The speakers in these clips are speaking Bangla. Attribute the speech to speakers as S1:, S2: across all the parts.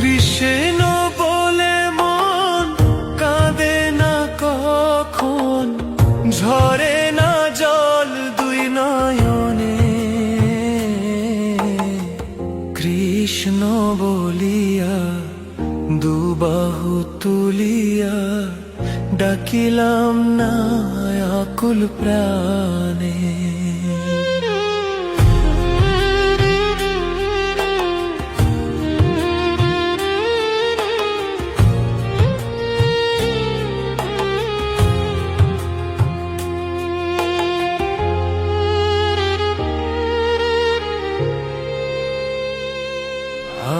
S1: কৃষ্ণ বলে মন কাঁদে না কখন, ঝরে না জল দুই নয়নে। কৃষ্ণ বলিয়া দুবাহু তুলিয়া ডাকিলাম না আকুল প্রাণে।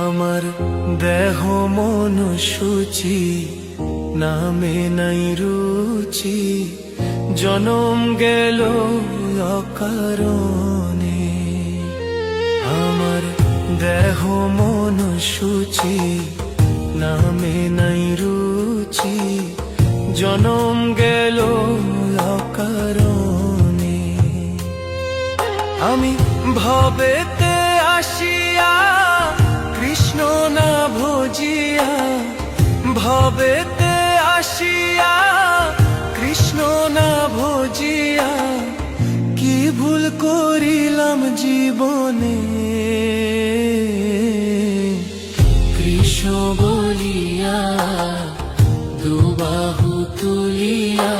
S1: আমার দেহ মন সূচি, নামে নাই রুচি, জনম গেল অকারণে। আমার দেহ মন সূচি, নামে নাই রুচি, জনম গেল অকারণে। আমি ভবেতে আসিয়া কৃষ্ণ না ভজিয়া, ভবেতে আসিয়া কৃষ্ণ না ভজিয়া, কি ভুল করিলাম জীবনে। কৃষ্ণ বলিয়া দুবাহু তুলিয়া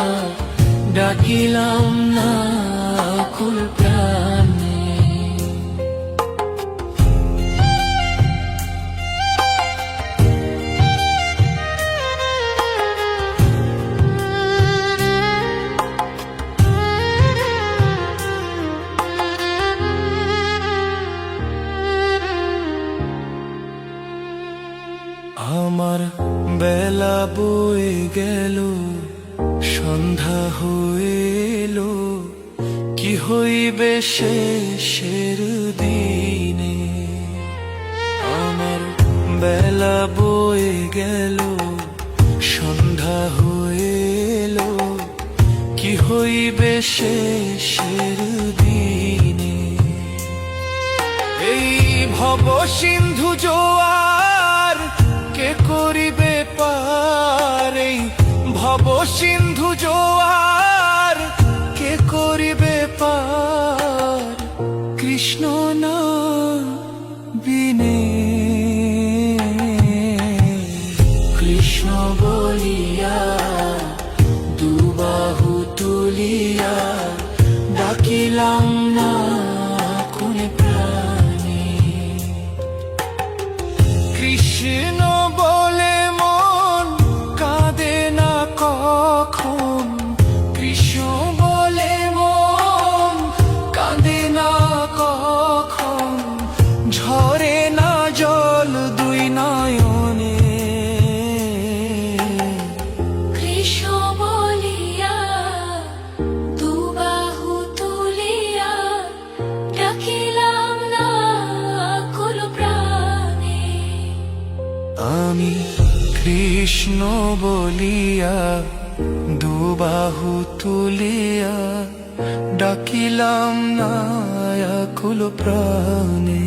S1: ডাকিলাম না আকুল প্রাণে। আমার বেলা বয়ে গেল, সন্ধ্যা হইল, কি হইবে শেষের দিনে। আমার বেলা বয়ে গেল, সন্ধ্যা হইল, কি হইবে শেষের দিনে। এই ভব সিন্ধু জোয়ার কে করিবে পার, এই ভব সিন্ধু জোয়ার কে করিবে পার, কৃষ্ণ না বিনে। কৃষ্ণ বলিয়া দুবাহু তুলিয়া ডাকিলাম না কোন প্রাণে। কৃষ্ণ বলে মন কাঁদে না কখন, কৃষ্ণ বলে মন কাঁদে না কখন, ঝরে না জল দুই নয়নে।
S2: কৃষ্ণ বলিয়া দুবাহু তুলিয়া ডাকিলাম না আকুল প্রাণে।
S1: আমি কৃষ্ণ বলিয়া দুবাহু তুলিয়া ডাকিলাম না আকুল প্রাণে।